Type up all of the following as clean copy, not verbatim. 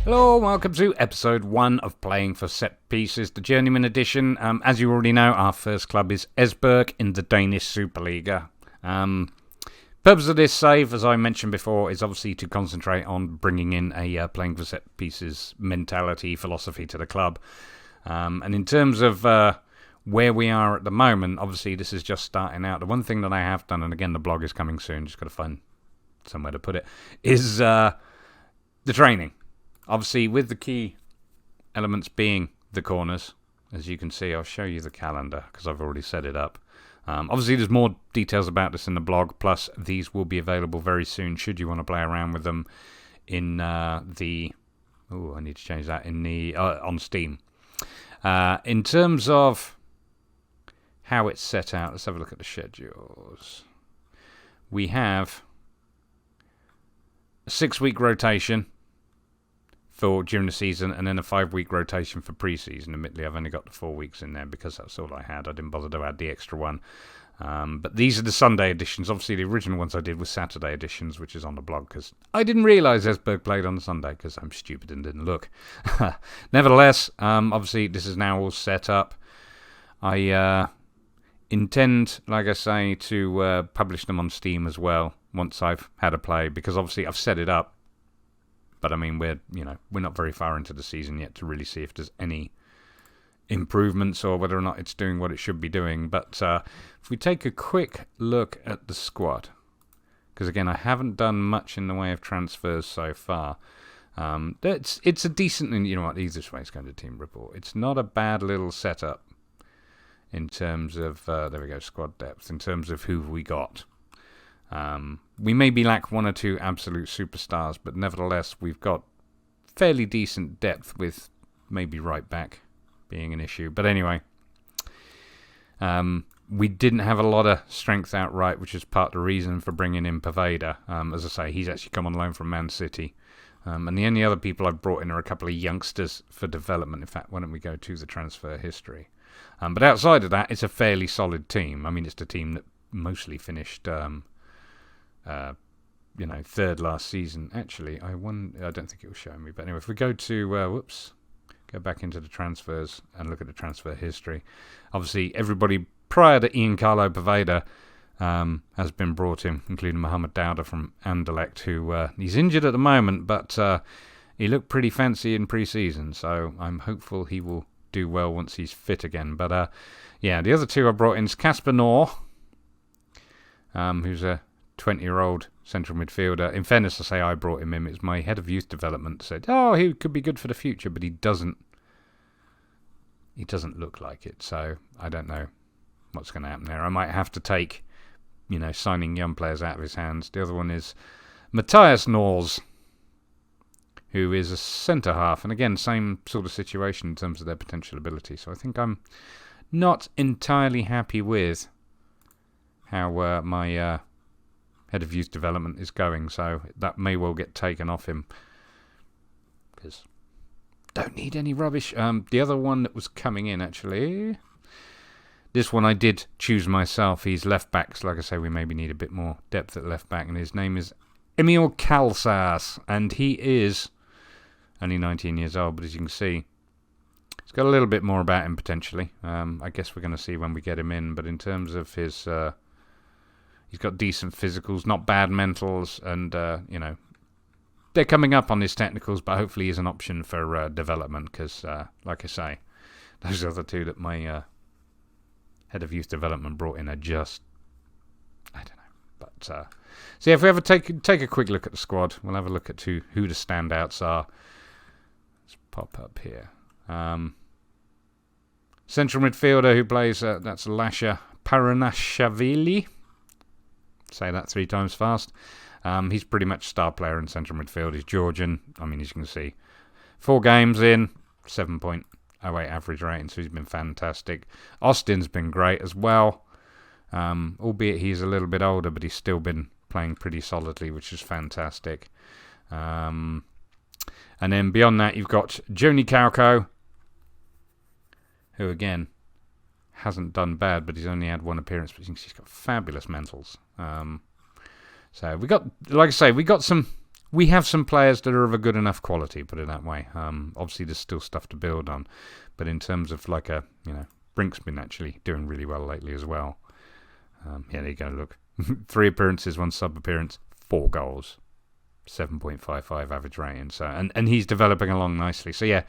Hello, welcome to episode 1 of Playing for Set Pieces, the Journeyman edition. As you already know, our first club is Esbjerg in the Danish Super Liga. Purpose of this save, as I mentioned before, is obviously to concentrate on bringing in a playing for set pieces mentality, philosophy to the club. And in terms of where we are at the moment, obviously this is just starting out. The one thing that I have done, and again the blog is coming soon, just got to find somewhere to put it, is the training. Obviously, with the key elements being the corners, as you can see, I'll show you the calendar because I've already set it up. Obviously, there's more details about this in the blog, plus these will be available very soon should you want to play around with them in the... Oh, I need to change that in the on Steam. In terms of how it's set out, let's have a look at the schedules. We have a 6-week rotation for during the season, and then a 5-week rotation for pre-season. Admittedly, I've only got the 4 weeks in there because that's all I had. I didn't bother to add the extra one. But these are the Sunday editions. Obviously, the original ones I did were Saturday editions, which is on the blog, because I didn't realise Esbjerg played on Sunday, because I'm stupid and didn't look. Nevertheless, obviously, this is now all set up. I intend, like I say, to publish them on Steam as well, once I've had a play, because obviously I've set it up. But I mean, we're not very far into the season yet to really see if there's any improvements or whether or not it's doing what it should be doing. But if we take a quick look at the squad, because again, I haven't done much in the way of transfers so far. It's a decent, you know what, easiest way is going to team report. It's not a bad little setup in terms of, there we go, squad depth, in terms of who we got. We maybe lack one or two absolute superstars, but nevertheless we've got fairly decent depth, with maybe right back being an issue. But anyway, we didn't have a lot of strength outright, which is part of the reason for bringing in Paveda. As I say, he's actually come on loan from Man City. And the only other people I've brought in are a couple of youngsters for development. In fact, why don't we go to the transfer history? But outside of that, it's a fairly solid team. I mean, it's the team that mostly finished... third last season. Actually, I don't think it was showing me. But anyway, if we go to, go back into the transfers and look at the transfer history. Obviously, everybody prior to Ian Carlo Paveda has been brought in, including Mohamed Dowda from Anderlecht, who he's injured at the moment, but he looked pretty fancy in pre-season. So I'm hopeful he will do well once he's fit again. But yeah, the other two I brought in is Casper Noor, who's a 20-year-old central midfielder. In fairness, I say I brought him in. It's my head of youth development said, "Oh, he could be good for the future," but he doesn't look like it. So I don't know what's going to happen there. I might have to take, signing young players out of his hands. The other one is Matthias Noors, who is a centre half, and again, same sort of situation in terms of their potential ability. So I think I'm not entirely happy with how my head of youth development is going, so that may well get taken off him, because don't need any rubbish. The other one that was coming in, actually, this one I did choose myself. He's left back, so like I say, we maybe need a bit more depth at left back, and his name is Emil Kalsas, and he is only 19 years old, but as you can see, he's got a little bit more about him potentially. I guess we're going to see when we get him in, but in terms of his... he's got decent physicals, not bad mentals, and, they're coming up on his technicals, but hopefully he's an option for development, because, like I say, those other two that my head of youth development brought in are just, I don't know. But, so yeah, if we ever take a quick look at the squad, we'll have a look at who the standouts are. Let's pop up here. Central midfielder who plays, that's Lasha Paranashvili. Say that 3 times fast. He's pretty much star player in central midfield. He's Georgian. I mean, as you can see, 4 games in, 7.08 average rating, so he's been fantastic. Austin's been great as well, albeit he's a little bit older, but he's still been playing pretty solidly, which is fantastic. And then beyond that, you've got Joni Kauko, who again hasn't done bad, but he's only had 1 appearance, but he's got fabulous mentals. So we got, like I say, we got some we have some players that are of a good enough quality, put it that way. Obviously, there's still stuff to build on, but in terms of like Brink's been actually doing really well lately as well. Yeah, there you go. Look, 3 appearances, 1 sub appearance, 4 goals, 7.55 average rating. So, and he's developing along nicely. So yeah,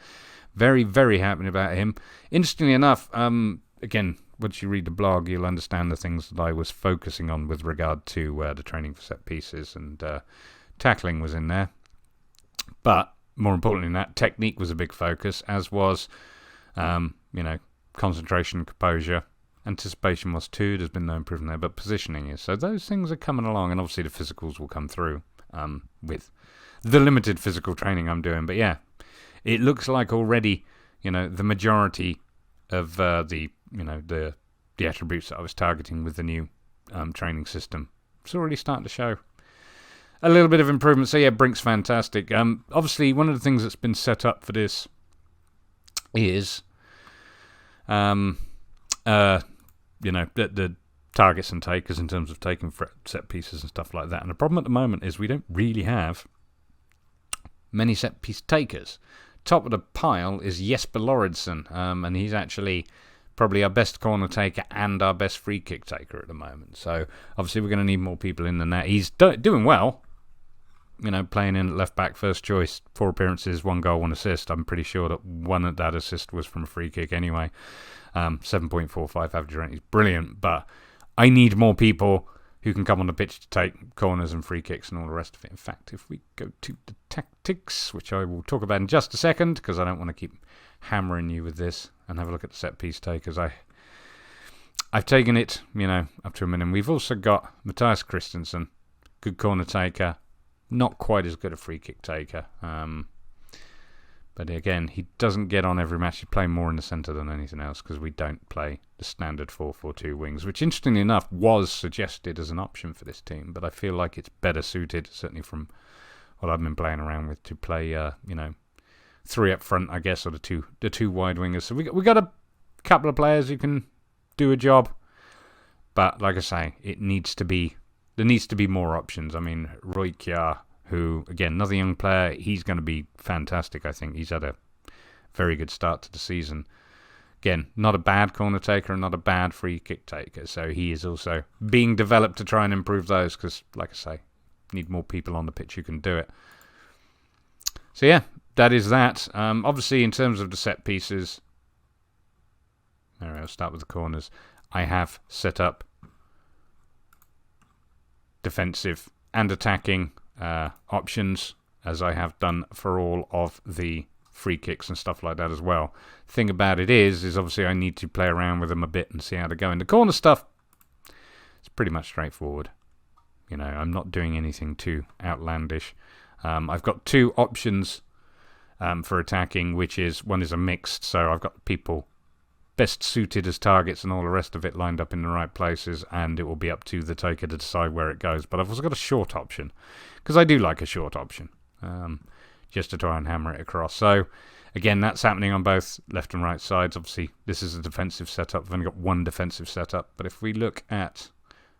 very, very happy about him. Interestingly enough, again, once you read the blog, you'll understand the things that I was focusing on with regard to the training for set pieces, and tackling was in there. But more importantly than that, technique was a big focus, as was, concentration, composure. Anticipation was too. There's been no improvement there, but positioning is. So those things are coming along, and obviously the physicals will come through with the limited physical training I'm doing. But yeah, it looks like already, the majority of the attributes that I was targeting with the new training system, it's already starting to show a little bit of improvement. So yeah, Brink's fantastic. Obviously, one of the things that's been set up for this is the targets and takers in terms of taking set pieces and stuff like that. And the problem at the moment is we don't really have many set piece takers. Top of the pile is Jesper Lauridsen, and he's actually probably our best corner taker and our best free kick taker at the moment. So obviously we're going to need more people in than that. He's doing well, playing in at left back, first choice, 4 appearances, 1 goal, 1 assist. I'm pretty sure that one of that assist was from a free kick anyway. 7.45 average rating is brilliant, but I need more people who can come on the pitch to take corners and free kicks and all the rest of it. In fact, if we go to the tactics, which I will talk about in just a second, because I don't want to keep hammering you with this, and have a look at the set piece takers. I've taken it, up to a minimum. We've also got Matthias Christensen, good corner taker, not quite as good a free kick taker. But again, he doesn't get on every match. He's playing more in the centre than anything else, because we don't play the standard 4-4-2 wings, which interestingly enough was suggested as an option for this team. But I feel like it's better suited, certainly from what I've been playing around with, to play 3 up front, I guess, or the two wide wingers. So we got a couple of players who can do a job, but like I say, there needs to be more options. I mean, Roy Kjaer, who, again, another young player, he's going to be fantastic, I think. He's had a very good start to the season. Again, not a bad corner taker and not a bad free kick taker. So he is also being developed to try and improve those, because, like I say, need more people on the pitch who can do it. So yeah, that is that. Obviously, in terms of the set pieces, I'll start with the corners. I have set up defensive and attacking options, as I have done for all of the free kicks and stuff like that as well. Thing about it is obviously I need to play around with them a bit and see how they go. In the corner stuff, it's pretty much straightforward. I'm not doing anything too outlandish. I've got 2 options for attacking, which is, one is a mixed, so I've got people best suited as targets and all the rest of it lined up in the right places, and it will be up to the taker to decide where it goes. But I've also got a short option, because I do like a short option, just to try and hammer it across. So again, that's happening on both left and right sides. Obviously, this is a defensive setup. I've only got 1 defensive setup, but if we look at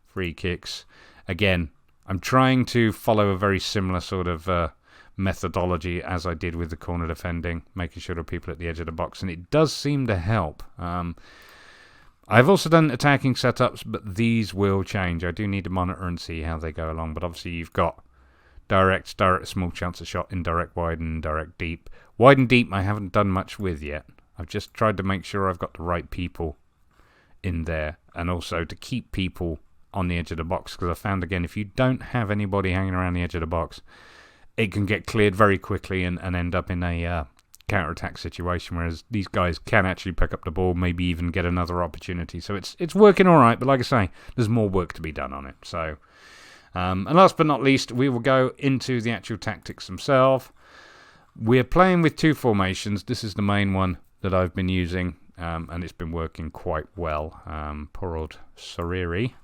free kicks, again, I'm trying to follow a very similar sort of methodology as I did with the corner defending, making sure there are people at the edge of the box, and it does seem to help. I've also done attacking setups, but these will change. I do need to monitor and see how they go along, but obviously you've got direct, small chance of shot, indirect wide, and direct deep. Wide and deep I haven't done much with yet. I've just tried to make sure I've got the right people in there, and also to keep people on the edge of the box, because I found, again, if you don't have anybody hanging around the edge of the box, it can get cleared very quickly and end up in a counter-attack situation, whereas these guys can actually pick up the ball, maybe even get another opportunity. So it's working all right, but like I say, there's more work to be done on it. So, and last but not least, we will go into the actual tactics themselves. We're playing with 2 formations. This is the main one that I've been using, and it's been working quite well. Poor old Soriri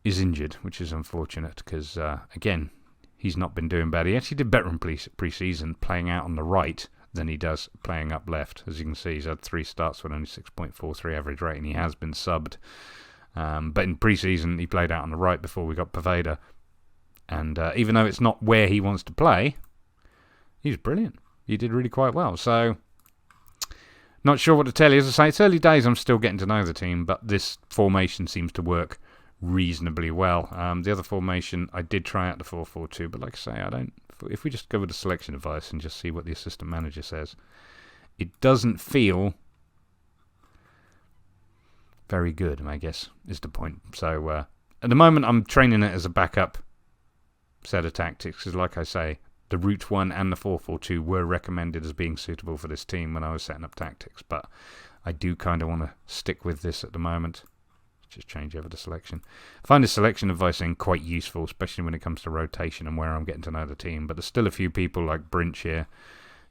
is injured, which is unfortunate, because, again, he's not been doing bad. He actually did better in pre-season playing out on the right than he does playing up left. As you can see, he's had 3 starts with only 6.43 average rating. He has been subbed. But in pre-season, he played out on the right before we got Poveda. And even though it's not where he wants to play, he's brilliant. He did really quite well. So, not sure what to tell you. As I say, it's early days. I'm still getting to know the team, but this formation seems to work reasonably well. The other formation, I did try out the 4-4-2, but like I say, I don't. If we just go with the selection advice and just see what the assistant manager says, it doesn't feel very good, I guess, is the point. So, at the moment, I'm training it as a backup set of tactics, because like I say, the Route 1 and the 4-4-2 were recommended as being suitable for this team when I was setting up tactics, but I do kind of want to stick with this at the moment. Just change over the selection. I find the selection advice quite useful, especially when it comes to rotation and where I'm getting to know the team, but there's still a few people like Brinch here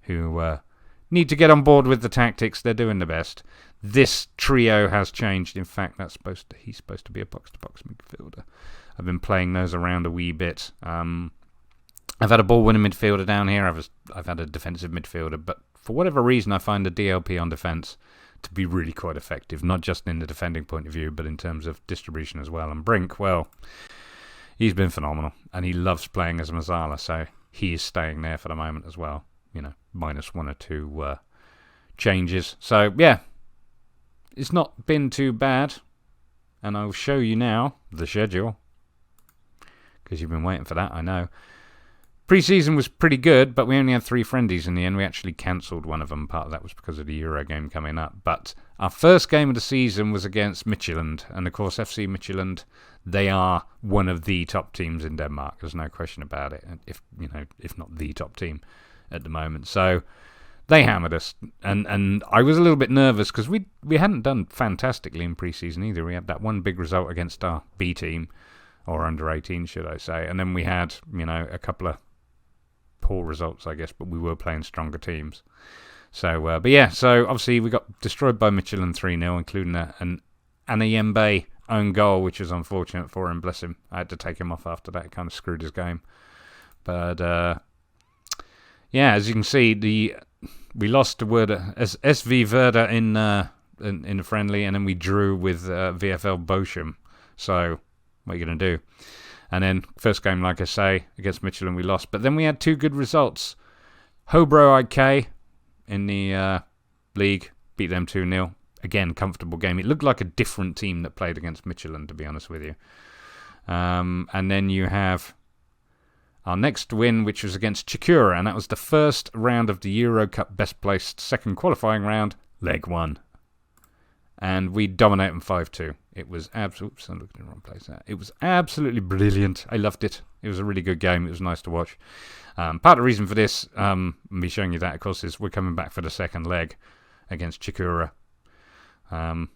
who need to get on board with the tactics. They're doing the best. This trio has changed. In fact, he's supposed to be a box-to-box midfielder. I've been playing those around a wee bit. I've had a ball-winning midfielder down here. I've had a defensive midfielder, but for whatever reason, I find the DLP on defence to be really quite effective, not just in the defending point of view, but in terms of distribution as well. And Brink, well, he's been phenomenal, and he loves playing as Mazzala, so he is staying there for the moment as well. You know, minus 1 or 2 changes. So, yeah, it's not been too bad, and I'll show you now the schedule, because you've been waiting for that, I know. Pre-season was pretty good, but we only had 3 friendlies in the end. We actually cancelled one of them. Part of that was because of the Euro game coming up. But our first game of the season was against Midtjylland. And, of course, FC Midtjylland, they are one of the top teams in Denmark. There's no question about it, if not the top team at the moment. So they hammered us. And I was a little bit nervous because we hadn't done fantastically in pre-season either. We had that one big result against our B team, or under 18, should I say. And then we had, a couple of poor results, I guess, but we were playing stronger teams. So, but yeah, so obviously we got destroyed by Midtjylland 3-0, including an Anayembe own goal, which was unfortunate for him, bless him. I had to take him off after that. It kind of screwed his game. But, yeah, as you can see, we lost to SV Werder in the friendly, and then we drew with VFL Bochum. So, what are you going to do? And then, first game, like I say, against Midtjylland, we lost. But then we had 2 good results. Hobro IK in the league, beat them 2-0. Again, comfortable game. It looked like a different team that played against Midtjylland, to be honest with you. And then you have our next win, which was against Chikura, and that was the first round of the Euro Cup best placed second qualifying round, leg 1. And we dominate them 5-2. It was absolutely... I'm looking in the wrong place there. It was absolutely brilliant. I loved it. It was a really good game. It was nice to watch. Part of the reason for this, me showing you that, of course, is we're coming back for the second leg against Chikura. I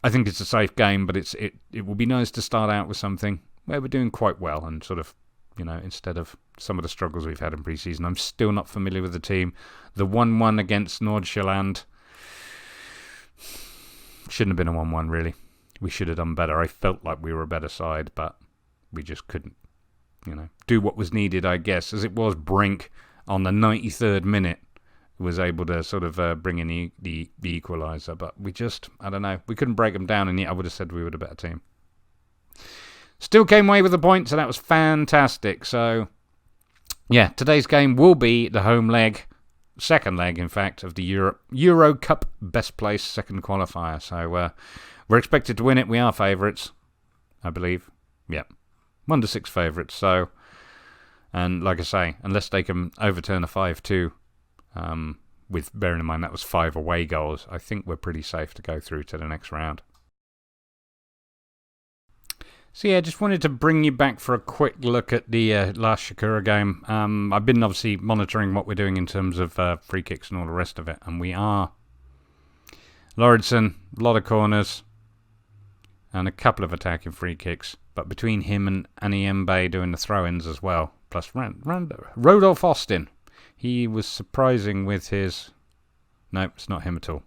think it's a safe game, but it will be nice to start out with something where we're doing quite well and sort of, instead of some of the struggles we've had in pre-season. I'm still not familiar with the team. The 1-1 against Nordsjælland shouldn't have been a 1-1, really. We should have done better. I felt like we were a better side, but we just couldn't, do what was needed, I guess. As it was, Brink on the 93rd minute was able to sort of bring in the equaliser, but we just, I don't know, we couldn't break them down, and yet I would have said we were the better team. Still came away with a point, so that was fantastic. So, yeah, today's game will be the home leg, second leg, in fact, of the Euro Cup best place second qualifier. So, we're expected to win it. We are favourites, I believe. Yep. 1-6 favourites. So, and like I say, unless they can overturn a 5-2, with bearing in mind that was 5 away goals, I think we're pretty safe to go through to the next round. So yeah, just wanted to bring you back for a quick look at the last Shakura game. I've been obviously monitoring what we're doing in terms of free kicks and all the rest of it, and we are Lauritsen, a lot of corners, and a couple of attacking free kicks. But between him and Anayembe doing the throw-ins as well, plus Rodolph Austin, he was surprising with his... No, it's not him at all.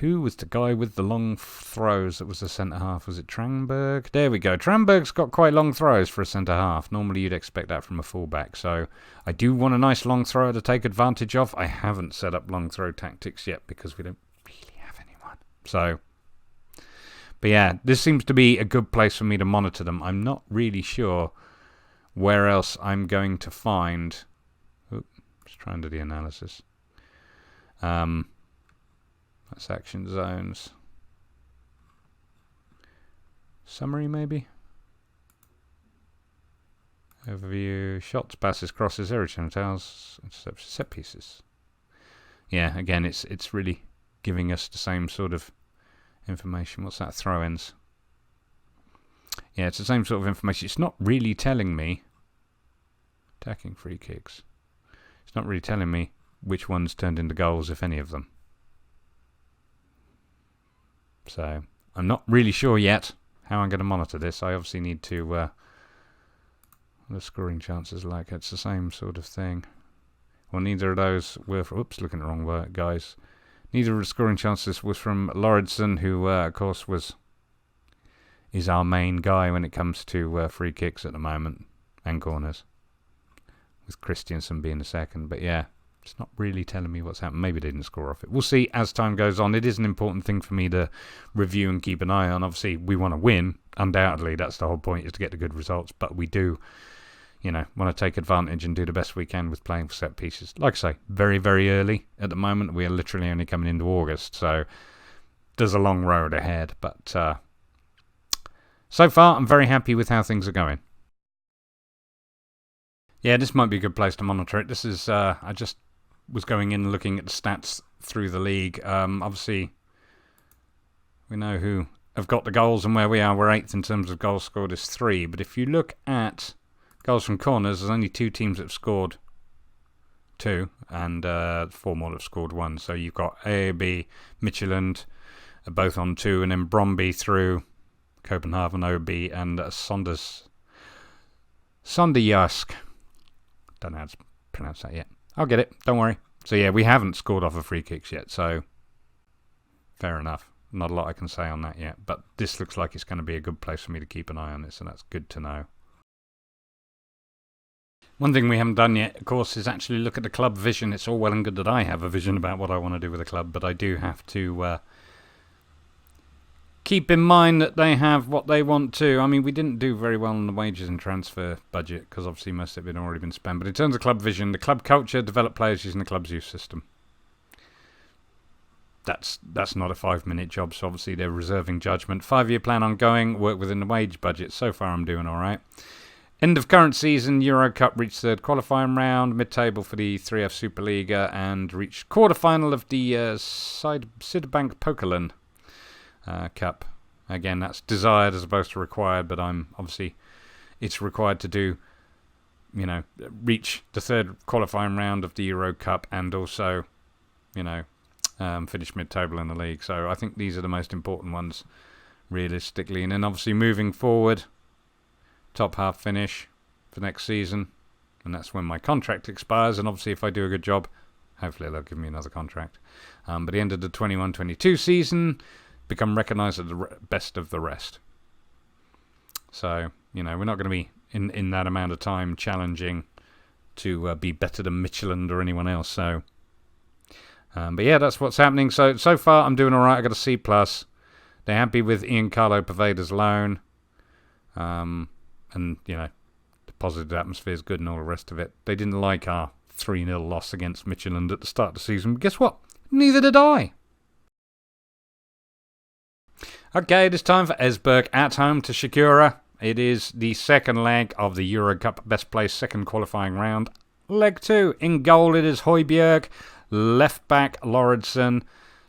Who was the guy with the long throws that was the centre-half? Was it Tranberg? There we go. Tranberg's got quite long throws for a centre-half. Normally you'd expect that from a full-back. So I do want a nice long thrower to take advantage of. I haven't set up long throw tactics yet because we don't really have anyone. So, But yeah, this seems to be a good place for me to monitor them. I'm not really sure where else I'm going to find... Oops, just trying to do the analysis. That's action zones. Summary, maybe? Overview, shots, passes, crosses, error channels, interceptions, set pieces. Yeah, again, it's really giving us the same sort of information. What's that? Throw-ins. Yeah, it's the same sort of information. It's not really telling me... Attacking free kicks. It's not really telling me which ones turned into goals, if any of them. So, I'm not really sure yet how I'm going to monitor this. I obviously need to... what are the scoring chances like? It's the same sort of thing. Well, neither of those were... Oops, looking at the wrong word, guys. Neither of the scoring chances was from Lauridsen, who, of course, is our main guy when it comes to free kicks at the moment, and corners, with Christiansen being the second. But yeah, it's not really telling me what's happened. Maybe they didn't score off it. We'll see as time goes on. It is an important thing for me to review and keep an eye on. Obviously, we want to win. Undoubtedly, that's the whole point, is to get the good results. But we do... want to take advantage and do the best we can with playing for set pieces. Like I say, very, very early at the moment. We are literally only coming into August, so there's a long road ahead. But so far, I'm very happy with how things are going. Yeah, this might be a good place to monitor it. This is, I just was going in and looking at the stats through the league. Obviously, we know who have got the goals and where we are. We're 8th in terms of goals scored is 3. But if you look at goals from corners, there's only 2 teams that have scored 2, and 4 more that have scored 1. So you've got AAB, Midtjylland, both on 2, and then Brøndby through Copenhagen, OB, and Sonderjysk. Don't know how to pronounce that yet. I'll get it, don't worry. So yeah, we haven't scored off of free kicks yet, so fair enough. Not a lot I can say on that yet, but this looks like it's going to be a good place for me to keep an eye on it, so that's good to know. One thing we haven't done yet, of course, is actually look at the club vision. It's all well and good that I have a vision about what I want to do with the club, but I do have to keep in mind that they have what they want to. I mean, we didn't do very well on the wages and transfer budget because obviously most of it had already been spent. But in terms of club vision, the club culture, develop players using the club's youth system. That's not a 5-minute job, so obviously they're reserving judgment. 5-year plan ongoing, work within the wage budget. So far I'm doing all right. End of current season, Euro Cup reached 3rd qualifying round, mid-table for the 3F Super Liga, and reached quarter-final of the Sydbank Pokerland Cup. Again, that's desired as opposed to required, but it's required to do, reach the 3rd qualifying round of the Euro Cup and also, finish mid-table in the league. So I think these are the most important ones, realistically. And then obviously moving forward, top half finish for next season, and that's when my contract expires. And obviously, if I do a good job, hopefully they'll give me another contract. But the end of the 21-22 season, become recognised as the best of the rest. So, we're not going to be in that amount of time challenging to be better than Midtjylland or anyone else. So, but yeah, that's what's happening. So far, I'm doing all right. I got a C+. They're happy with Ian Carlo Poveder's loan. And, the positive atmosphere is good and all the rest of it. They didn't like our 3-0 loss against Midtjylland at the start of the season. But guess what? Neither did I. Okay, it is time for Esbjerg at home to Shakura. It is the second leg of the Euro Cup best place second qualifying round. Leg 2. In goal it is Højbjerg. Left back Lauridsen.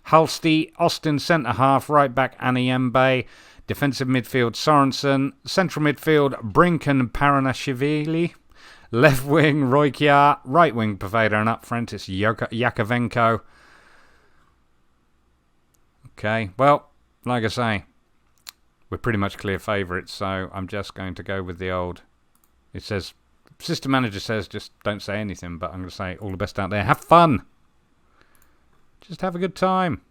Halsti. Austin centre half. Right back Aniembe. Defensive midfield Sorensen. Central midfield Brinken Paranashvili. Left wing Roykjaer. Right wing Poveder. And up front it's Yakovenko. Okay, well, like I say, we're pretty much clear favourites, so I'm just going to go with the old... It says, system manager says just don't say anything, but I'm going to say all the best out there. Have fun! Just have a good time.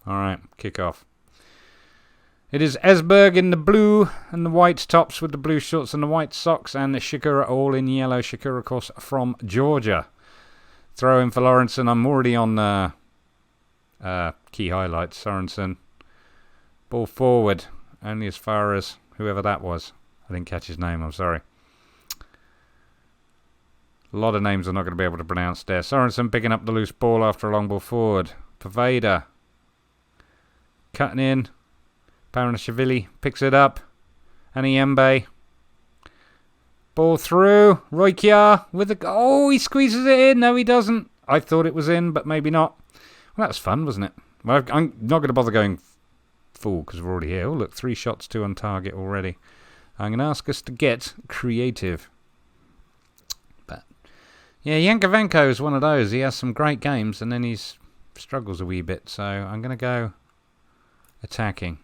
Alright, kick off. It is Esbjerg in the blue and the white tops with the blue shorts and the white socks, and Shakura all in yellow. Shakura, of course, from Georgia. Throw in for Lauridsen. I'm already on key highlights. Sorensen. Ball forward. only as far as whoever that was. I didn't catch his name, I'm sorry. A lot of names I'm not going to be able to pronounce there. Sorensen picking up the loose ball after a long ball forward. Paveda cutting in. Paranashvili picks it up. Aniembe. Ball through. Roykjaer with the... Oh, he squeezes it in. No, he doesn't. I thought it was in, but maybe not. Well, that was fun, wasn't it? Well, I'm not going to bother going full because we're already here. Oh, look, 3 shots, 2 on target already. I'm going to ask us to get creative. But, yeah, Yankovenko is one of those. He has some great games and then he struggles a wee bit. So I'm going to go attacking.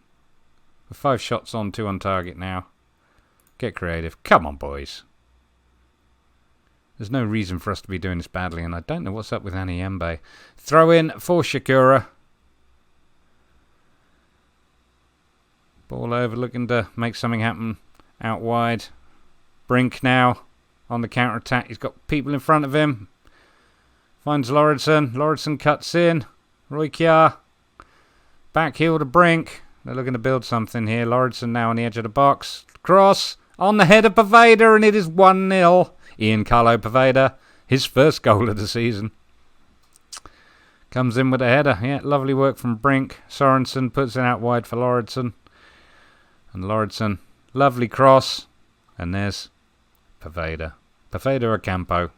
With 5 shots on, 2 on target now. Get creative. Come on, boys. There's no reason for us to be doing this badly, and I don't know what's up with Aniembe. Throw in for Shakura. Ball over, looking to make something happen out wide. Brink now on the counter-attack. He's got people in front of him. Finds Lauritsen. Lauritsen cuts in. Roykjaer. Back heel to Brink. They're looking to build something here. Lauritsen now on the edge of the box. Cross on the head of Paveda, and it is 1-0. Ian Carlo Paveda, his first goal of the season. Comes in with a header. Yeah, lovely work from Brink. Sorensen puts it out wide for Lauritsen. And Lauritsen, lovely cross. And there's Paveda. Paveda Ocampo.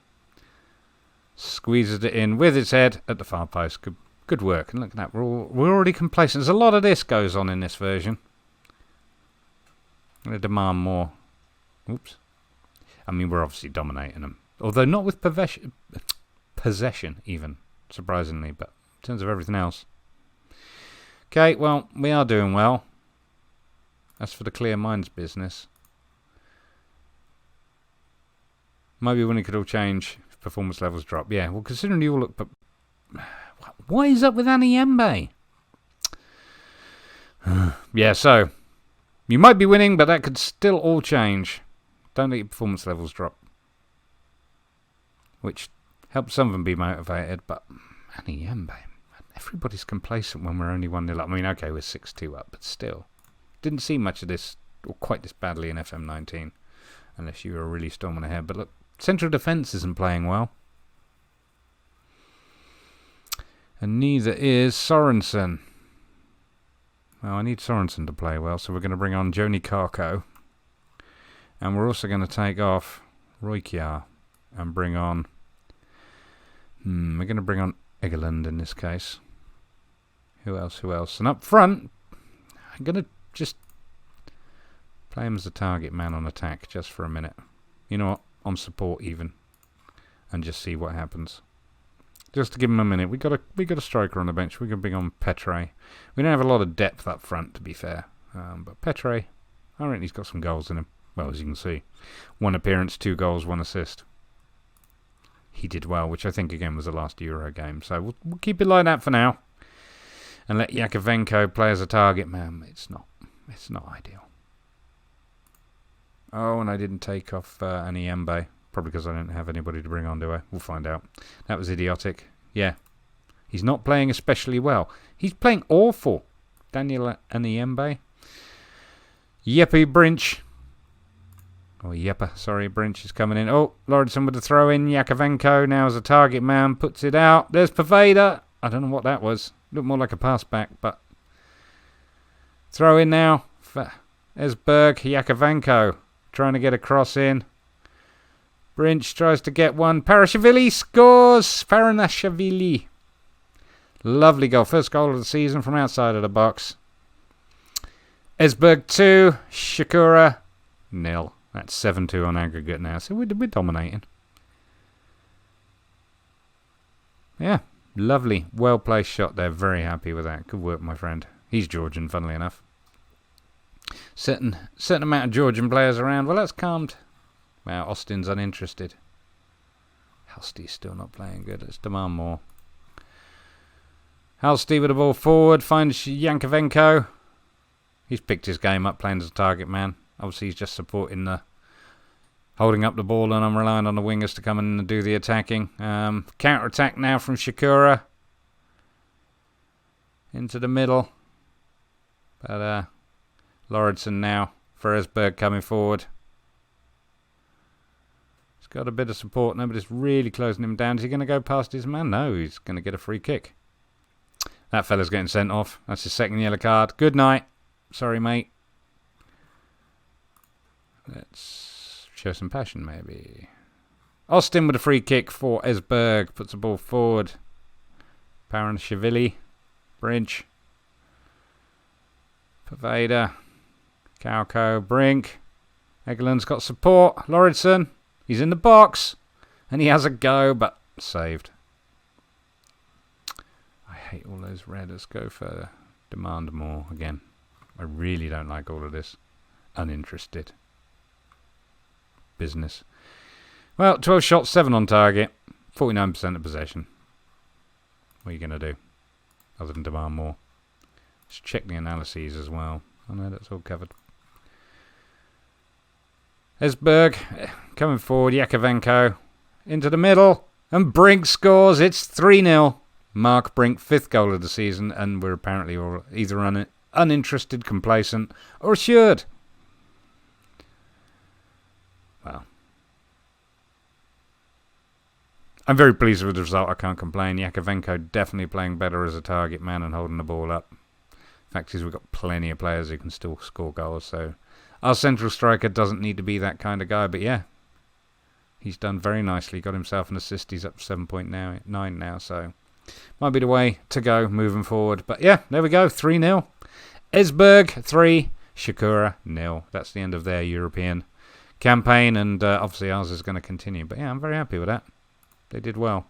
Squeezes it in with its head at the far post. Good work. And look at that. We're already complacent. There's a lot of this goes on in this version. I'm going to demand more. Oops. I mean, we're obviously dominating them. Although not with possession even, surprisingly. But in terms of everything else. Okay, well, we are doing well. That's for the clear minds business. Maybe when it could all change, if performance levels drop. Yeah, well, considering you all look... But what is up with Aniembe? Yeah, so... You might be winning, but that could still all change. Don't let your performance levels drop. Which helps some of them be motivated, but Aniembe, everybody's complacent when we're only 1-0 up. I mean, okay, we're 6-2 up, but still. Didn't see much of this, or quite this badly in FM19, unless you were really storming ahead. But look, central defence isn't playing well. And neither is Sorensen. Well, I need Sorensen to play well, so we're going to bring on Joni Karko. And we're also going to take off Roykjaer and bring on... we're going to bring on Egeland in this case. Who else? And up front, I'm going to just play him as a target man on attack just for a minute. You know what? On support even. And just see what happens. Just to give him a minute. We got a striker on the bench. We're going to bring on Petre. We don't have a lot of depth up front, to be fair. But Petre, I reckon he's got some goals in him. Well, as you can see. 1 appearance, 2 goals, 1 assist. He did well, which I think, again, was the last Euro game. So we'll keep it like that for now. And let Yakovenko play as a target man. It's not ideal. Oh, and I didn't take off Aniembe. Probably because I didn't have anybody to bring on, do I? We'll find out. That was idiotic. Yeah. He's not playing especially well. He's playing awful. Daniel Aniembe. Jeppe Brinch. Oh, Jeppe. Sorry, Brinch is coming in. Oh, Lauritsen with the throw in. Yakovenko now as a target man. Puts it out. There's Paveda. I don't know what that was. Looked more like a pass back, but... Throw in now. For Esbjerg. Yakovenko. Trying to get a cross in. Brinch tries to get one. Paranashvili scores. Paranashvili. Lovely goal. First goal of the season from outside of the box. Esbjerg 2. Shakura 0. That's 7-2 on aggregate now. So we're dominating. Yeah. Lovely. Well-placed shot there. Very happy with that. Good work, my friend. He's Georgian, funnily enough. Certain amount of Georgian players around. Well, that's calmed. Wow, Austin's uninterested. Halstead's still not playing good. Let's demand more. Halstead with the ball forward. Finds Yankovenko. He's picked his game up playing as a target man. Obviously, he's just supporting the... holding up the ball, and I'm relying on the wingers to come in and do the attacking. Counter-attack now from Shakura. Into the middle. But Lauritsen now for Esbjerg coming forward. He's got a bit of support. Nobody's really closing him down. Is he going to go past his man? No, he's going to get a free kick. That fella's getting sent off. That's his second yellow card. Good night. Sorry, mate. Let's show some passion, maybe. Austin with a free kick for Esbjerg. Puts the ball forward. Paranashvili. Bridge. Paveda. Kauko. Brink. Egeland's got support. Lauritsen. He's in the box. And he has a go, but saved. I hate all those red. Let's go for demand more again. I really don't like all of this. Uninterested business. Well, 12 shots, 7 on target, 49% of possession. What are you going to do other than demand more? Let's check the analyses as well. Oh no, that's all covered. Esbjerg coming forward. Yakovenko into the middle. And Brink scores. It's 3-0. Mark Brink, 5th goal of the season. And we're apparently all either uninterested, complacent, or assured. Well, I'm very pleased with the result. I can't complain. Yakovenko definitely playing better as a target man and holding the ball up. Fact is, we've got plenty of players who can still score goals. So our central striker doesn't need to be that kind of guy. But yeah, he's done very nicely. Got himself an assist. He's up 7.9 now. So might be the way to go moving forward. But yeah, there we go. 3-0. Esbjerg 3. Shakura 0. That's the end of their European campaign. And obviously ours is going to continue. But yeah, I'm very happy with that. They did well.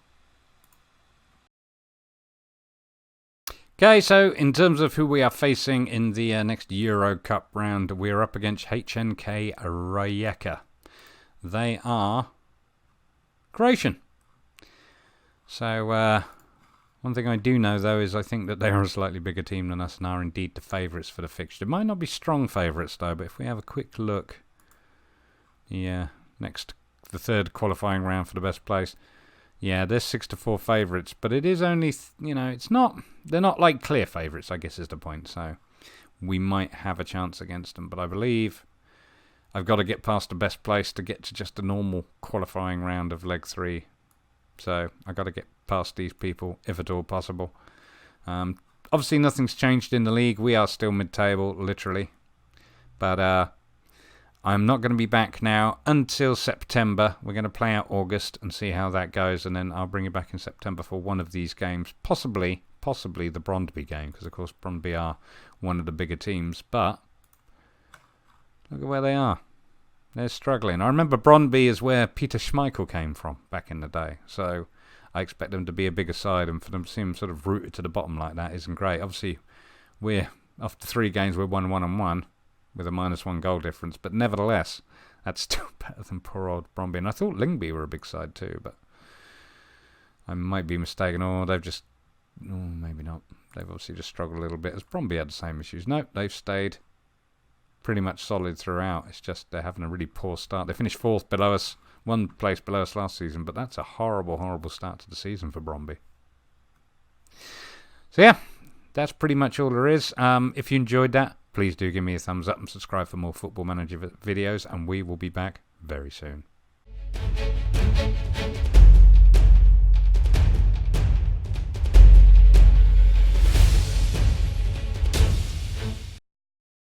Okay, so in terms of who we are facing in the next Euro Cup round, we're up against HNK Rijeka. They are Croatian. So one thing I do know, though, is I think that they are a slightly bigger team than us and are indeed the favourites for the fixture. Might not be strong favourites, though, but if we have a quick look, yeah, the third qualifying round for the best place. Yeah, they're 6-4 favourites, but it is only, they're not like clear favourites, I guess is the point. So we might have a chance against them, but I believe I've got to get past the best place to get to just a normal qualifying round of leg 3. So I've got to get past these people, if at all possible. Obviously, nothing's changed in the league. We are still mid-table, literally. But I'm not going to be back now until September. We're going to play out August and see how that goes, and then I'll bring you back in September for one of these games, possibly the Brondby game, because of course Brondby are one of the bigger teams. But look at where they are. They're struggling. I remember Brondby is where Peter Schmeichel came from back in the day, so I expect them to be a bigger side, and for them to seem sort of rooted to the bottom like that isn't great. Obviously, we're after 3 games we're 1-1-1. With a -1 goal difference, but nevertheless, that's still better than poor old Brondby. And I thought Lyngby were a big side too, but I might be mistaken. Or they've just, maybe not. They've obviously just struggled a little bit. As Brondby had the same issues. No, they've stayed pretty much solid throughout. It's just they're having a really poor start. They finished 4th below us, 1 place below us last season, but that's a horrible, horrible start to the season for Brondby. So yeah, that's pretty much all there is. If you enjoyed that, please do give me a thumbs up and subscribe for more Football Manager videos, and we will be back very soon.